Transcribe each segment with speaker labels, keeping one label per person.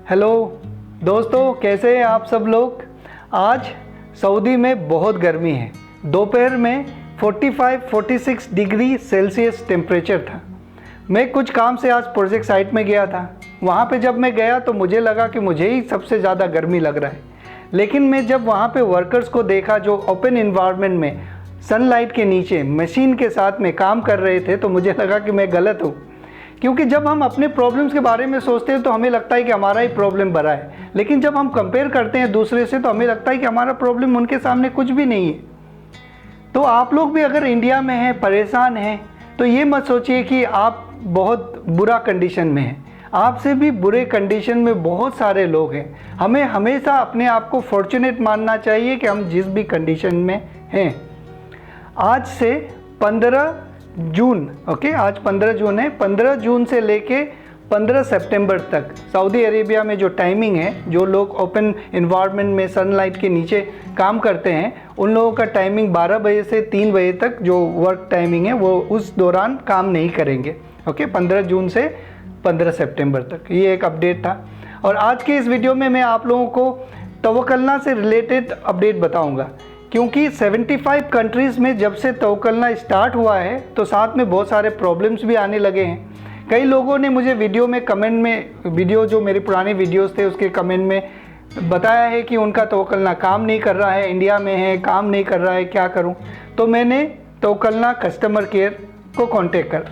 Speaker 1: Hello दोस्तों, कैसे हैं आप सब लोग। आज सऊदी में बहुत गर्मी है। दोपहर में 45-46 डिग्री सेल्सियस टेम्परेचर था। मैं कुछ काम से आज प्रोजेक्ट साइट में गया था। वहाँ पे जब मैं गया तो मुझे लगा कि मुझे ही सबसे ज़्यादा गर्मी लग रहा है, लेकिन मैं जब वहाँ पे वर्कर्स को देखा जो ओपन इन्वायरमेंट में सनलाइट के नीचे मशीन के साथ में काम कर रहे थे, तो मुझे लगा कि मैं गलत हूँ। क्योंकि जब हम अपने प्रॉब्लम्स के बारे में सोचते हैं तो हमें लगता है कि हमारा ही प्रॉब्लम बड़ा है, लेकिन जब हम कंपेयर करते हैं दूसरे से तो हमें लगता है कि हमारा प्रॉब्लम उनके सामने कुछ भी नहीं है। तो आप लोग भी अगर इंडिया में हैं, परेशान हैं, तो ये मत सोचिए कि आप बहुत बुरा कंडीशन में हैं। आपसे भी बुरे कंडीशन में बहुत सारे लोग हैं। हमें हमेशा अपने आप को फॉर्चुनेट मानना चाहिए कि हम जिस भी कंडीशन में हैं। आज से 15 जून, ओके, आज 15 जून है। 15 जून से लेके 15 सितंबर तक सऊदी अरेबिया में जो टाइमिंग है, जो लोग ओपन इन्वायरमेंट में सनलाइट के नीचे काम करते हैं, उन लोगों का टाइमिंग 12 बजे से 3 बजे तक जो वर्क टाइमिंग है वो उस दौरान काम नहीं करेंगे। ओके, 15 जून से 15 सितंबर तक ये एक अपडेट था। और आज के इस वीडियो में मैं आप लोगों को तवक्कलना से रिलेटेड अपडेट बताऊंगा, क्योंकि 75 कंट्रीज़ में जब से तवक्कलना स्टार्ट हुआ है तो साथ में बहुत सारे प्रॉब्लम्स भी आने लगे हैं। कई लोगों ने मुझे वीडियो में कमेंट में, वीडियो जो मेरे पुराने वीडियोस थे उसके कमेंट में बताया है कि उनका तवक्कलना काम नहीं कर रहा है, इंडिया में है, काम नहीं कर रहा है, क्या करूं। तो मैंने तवक्कलना कस्टमर केयर को कांटेक्ट करा।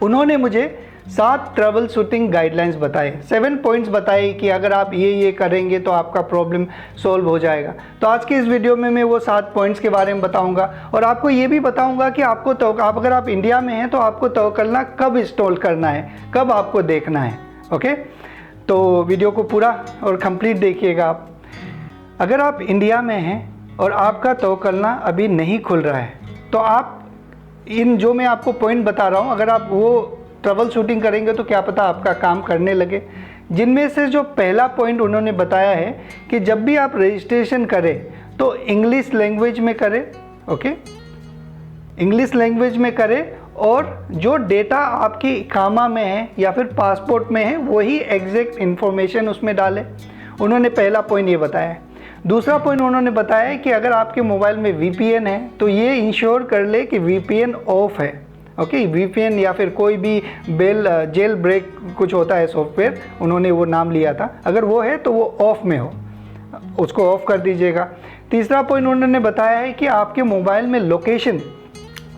Speaker 1: उन्होंने मुझे 7 ट्रबल शूटिंग गाइडलाइंस बताए, 7 पॉइंट्स बताए कि अगर आप ये करेंगे तो आपका प्रॉब्लम सॉल्व हो जाएगा। तो आज के इस वीडियो में मैं वो 7 पॉइंट्स के बारे में बताऊंगा और आपको ये भी बताऊंगा कि अगर आप इंडिया में हैं तो आपको तवक्कलना कब इंस्टॉल करना है, कब आपको देखना है। ओके, तो वीडियो को पूरा और कंप्लीट देखिएगा आप। अगर आप इंडिया में हैं और आपका तवक्कलना अभी नहीं खुल रहा है तो आप इन जो मैं आपको पॉइंट बता रहा हूँ, अगर आप वो ट्रबल शूटिंग करेंगे तो क्या पता आपका काम करने लगे। जिनमें से जो पहला पॉइंट उन्होंने बताया है कि जब भी आप रजिस्ट्रेशन करें तो इंग्लिश लैंग्वेज में करें। ओके, इंग्लिश लैंग्वेज में करें और जो डेटा आपकी इकामा में है या फिर पासपोर्ट में है वही एग्जैक्ट इन्फॉर्मेशन उसमें डालें। उन्होंने पहला पॉइंट ये बताया है। दूसरा पॉइंट उन्होंने बताया है कि अगर आपके मोबाइल में VPN है तो ये इंश्योर कर ले कि VPN ऑफ है। ओके, VPN या फिर कोई भी जेल ब्रेक कुछ होता है सॉफ्टवेयर, उन्होंने वो नाम लिया था, अगर वो है तो वो ऑफ में हो, उसको ऑफ कर दीजिएगा। तीसरा पॉइंट उन्होंने बताया है कि आपके मोबाइल में लोकेशन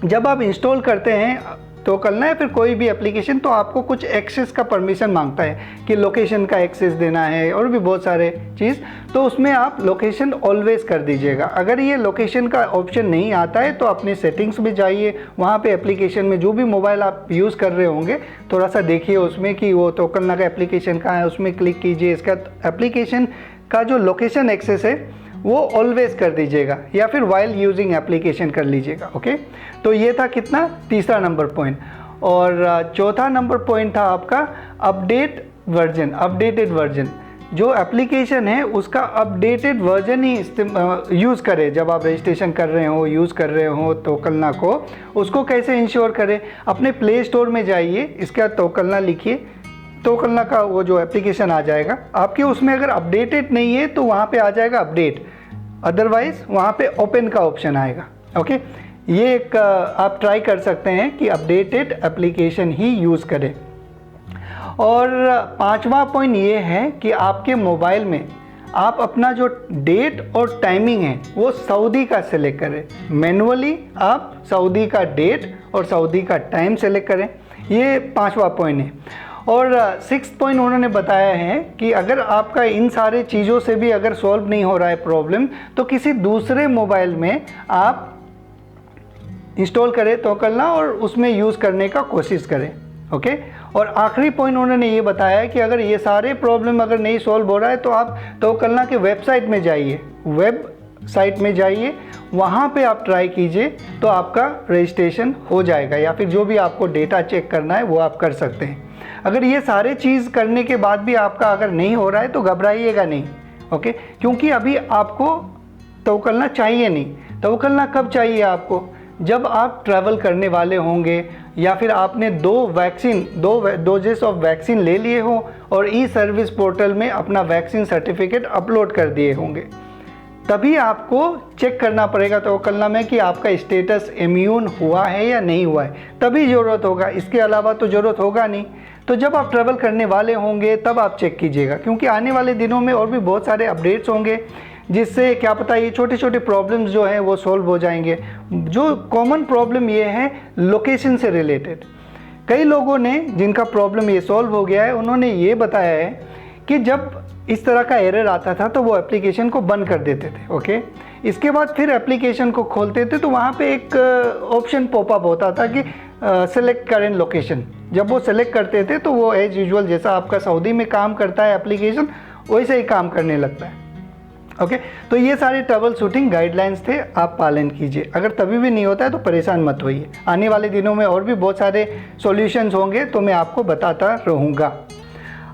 Speaker 1: जब आप इंस्टॉल करते हैं तवक्कलना या फिर कोई भी एप्लीकेशन तो आपको कुछ एक्सेस का परमिशन मांगता है कि लोकेशन का एक्सेस देना है और भी बहुत सारे चीज़, तो उसमें आप लोकेशन ऑलवेज कर दीजिएगा। अगर ये लोकेशन का ऑप्शन नहीं आता है तो अपने सेटिंग्स में जाइए, वहाँ पे एप्लीकेशन में जो भी मोबाइल आप यूज़ कर रहे होंगे थोड़ा सा देखिए उसमें कि वो तवक्कलना का एप्लीकेशन कहाँ है, उसमें क्लिक कीजिए। इसका एप्लीकेशन का जो लोकेशन एक्सेस है वो ऑलवेज कर दीजिएगा या फिर वाइल यूजिंग एप्लीकेशन कर लीजिएगा। ओके, तो ये था कितना, तीसरा नंबर पॉइंट। और चौथा नंबर पॉइंट था आपका अपडेटेड वर्जन। जो एप्लीकेशन है उसका अपडेटेड वर्जन ही यूज़ करें जब आप रजिस्ट्रेशन कर रहे हो, यूज़ कर रहे हो तवक्कलना को। उसको कैसे इंश्योर करें, अपने प्ले स्टोर में जाइए, इसका तवक्कलना लिखिए, तवक्कलना का वो जो एप्लीकेशन आ जाएगा आपके, उसमें अगर अपडेटेड नहीं है तो वहाँ पे आ जाएगा अपडेट, अदरवाइज वहाँ पे ओपन का ऑप्शन आएगा। ओके, ये एक आप ट्राई कर सकते हैं कि अपडेटेड एप्लीकेशन ही यूज़ करें। और पांचवा पॉइंट ये है कि आपके मोबाइल में आप अपना जो डेट और टाइमिंग है वो सऊदी का सेलेक्ट करें। मैनुअली आप सऊदी का डेट और सऊदी का टाइम सेलेक्ट करें। ये पांचवा पॉइंट है। और 6th पॉइंट उन्होंने बताया है कि अगर आपका इन सारे चीज़ों से भी अगर सॉल्व नहीं हो रहा है प्रॉब्लम तो किसी दूसरे मोबाइल में आप इंस्टॉल करें तवक्कलना और उसमें यूज़ करने का कोशिश करें। ओके, और आखिरी पॉइंट उन्होंने ये बताया है कि अगर ये सारे प्रॉब्लम अगर नहीं सॉल्व हो रहा है तो आप तवक्कलना के वेबसाइट में जाइए, वेबसाइट में जाइए, वहाँ पे आप ट्राई कीजिए तो आपका रजिस्ट्रेशन हो जाएगा, या फिर जो भी आपको डेटा चेक करना है वो आप कर सकते हैं। अगर ये सारे चीज़ करने के बाद भी आपका अगर नहीं हो रहा है तो घबराइएगा नहीं। ओके, क्योंकि अभी आपको तवक्कलना चाहिए नहीं। तवक्कलना कब चाहिए आपको, जब आप ट्रैवल करने वाले होंगे या फिर आपने 2 डोजेस ऑफ वैक्सीन ले लिए हो और ई सर्विस पोर्टल में अपना वैक्सीन सर्टिफिकेट अपलोड कर दिए होंगे। तभी आपको चेक करना पड़ेगा तवक्कलनामा में कि आपका स्टेटस इम्यून हुआ है या नहीं हुआ है, तभी ज़रूरत होगा, इसके अलावा तो ज़रूरत होगा नहीं। तो जब आप ट्रैवल करने वाले होंगे तब आप चेक कीजिएगा, क्योंकि आने वाले दिनों में और भी बहुत सारे अपडेट्स होंगे, जिससे क्या पता ये छोटे छोटे प्रॉब्लम्स जो हैं वो सॉल्व हो जाएंगे। जो कॉमन प्रॉब्लम ये है लोकेशन से रिलेटेड। कई लोगों ने जिनका प्रॉब्लम ये सॉल्व हो गया है, उन्होंने ये बताया है कि जब इस तरह का एरर आता था तो वो एप्लीकेशन को बंद कर देते थे। ओके, इसके बाद फिर एप्लीकेशन को खोलते थे तो वहाँ पे एक ऑप्शन पॉपअप होता था कि सेलेक्ट करेंट लोकेशन। जब वो सेलेक्ट करते थे तो वो एज यूजुअल जैसा आपका सऊदी में काम करता है एप्लीकेशन, वैसे ही काम करने लगता है। ओके, तो ये सारे ट्रबल शूटिंग गाइडलाइंस थे, आप पालन कीजिए। अगर तभी भी नहीं होता है तो परेशान मत होइए, आने वाले दिनों में और भी बहुत सारे सॉल्यूशंस होंगे तो मैं आपको बताता रहूँगा।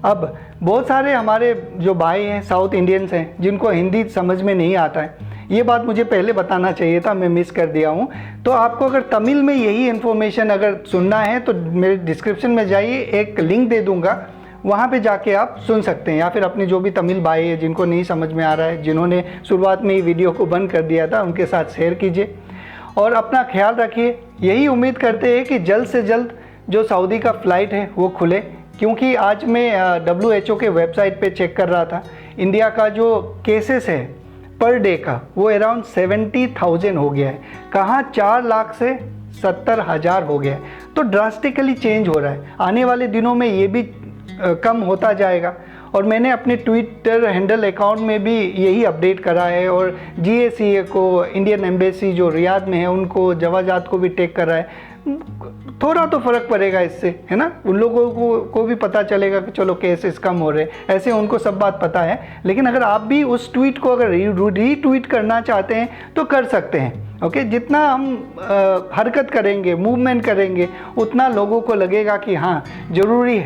Speaker 1: अब बहुत सारे हमारे जो भाई हैं साउथ इंडियंस हैं जिनको हिंदी समझ में नहीं आता है, ये बात मुझे पहले बताना चाहिए था, मैं मिस कर दिया हूँ। तो आपको अगर तमिल में यही इन्फॉर्मेशन अगर सुनना है तो मेरे डिस्क्रिप्शन में जाइए, एक लिंक दे दूँगा, वहाँ पे जाके आप सुन सकते हैं। या फिर अपने जो भी तमिल भाई है जिनको नहीं समझ में आ रहा है, जिन्होंने शुरुआत में ही वीडियो को बंद कर दिया था, उनके साथ शेयर कीजिए और अपना ख्याल रखिए। यही उम्मीद करते हैं कि जल्द से जल्द जो सऊदी का फ़्लाइट है वो खुले, क्योंकि आज मैं WHO के वेबसाइट पे चेक कर रहा था, इंडिया का जो केसेस है पर डे का वो अराउंड 70,000 हो गया है। कहाँ 4 लाख से 70,000 हो गया है। तो ड्रास्टिकली चेंज हो रहा है, आने वाले दिनों में ये भी कम होता जाएगा। और मैंने अपने ट्विटर हैंडल अकाउंट में भी यही अपडेट करा है, और GACA को, इंडियन एम्बेसी जो रियाद में है, उनको, जवाजात को भी टैग करा है। थोड़ा तो फ़र्क पड़ेगा इससे, है ना, उन लोगों को भी पता चलेगा कि चलो केसेस कम हो रहे, ऐसे उनको सब बात पता है। लेकिन अगर आप भी उस ट्वीट को अगर रीट्वीट करना चाहते हैं तो कर सकते हैं। ओके, जितना हम हरकत करेंगे, मूवमेंट करेंगे, उतना लोगों को लगेगा कि हाँ ज़रूरी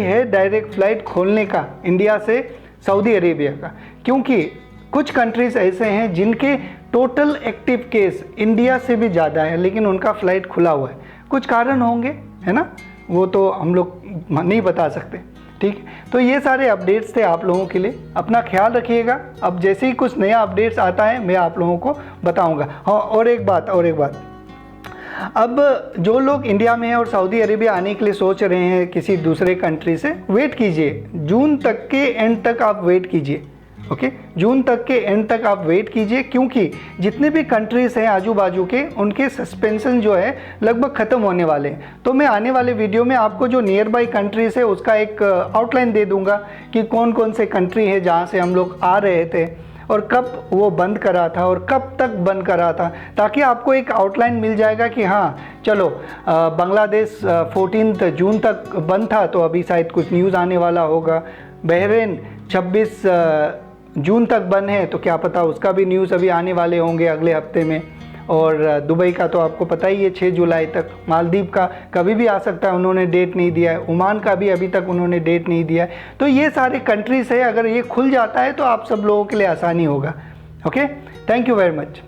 Speaker 1: है डायरेक्ट फ़्लाइट खोलने का इंडिया से सऊदी अरेबिया का। क्योंकि कुछ कंट्रीज़ ऐसे हैं जिनके टोटल एक्टिव केस इंडिया से भी ज़्यादा है, लेकिन उनका फ़्लाइट खुला हुआ है। कुछ कारण होंगे, है ना, वो तो हम लोग नहीं बता सकते। ठीक है, तो ये सारे अपडेट्स थे आप लोगों के लिए, अपना ख्याल रखिएगा। अब जैसे ही कुछ नया अपडेट्स आता है मैं आप लोगों को बताऊंगा। हाँ, और एक बात, अब जो लोग इंडिया में हैं और सऊदी अरेबिया आने के लिए सोच रहे हैं किसी दूसरे कंट्री से, वेट कीजिए, जून तक के एंड तक आप वेट कीजिए। ओके, जून तक के एंड तक आप वेट कीजिए, क्योंकि जितने भी कंट्रीज़ हैं आजू बाजू के, उनके सस्पेंशन जो है लगभग ख़त्म होने वाले हैं। तो मैं आने वाले वीडियो में आपको जो नियर बाई कंट्रीज़ है उसका एक आउटलाइन दे दूंगा कि कौन कौन से कंट्री है जहाँ से हम लोग आ रहे थे और कब वो बंद करा था और कब तक बंद करा था, ताकि आपको एक आउटलाइन मिल जाएगा कि हाँ चलो बांग्लादेश 14 जून तक बंद था, तो अभी शायद कुछ न्यूज़ आने वाला होगा। बहरीन 26 जून तक बंद है, तो क्या पता उसका भी न्यूज़ अभी आने वाले होंगे अगले हफ्ते में। और दुबई का तो आपको पता ही है 6 जुलाई तक। मालदीव का कभी भी आ सकता है, उन्होंने डेट नहीं दिया है। ओमान का भी अभी तक उन्होंने डेट नहीं दिया है। तो ये सारे कंट्रीज़ है, अगर ये खुल जाता है तो आप सब लोगों के लिए आसानी होगा। Okay, thank you very much.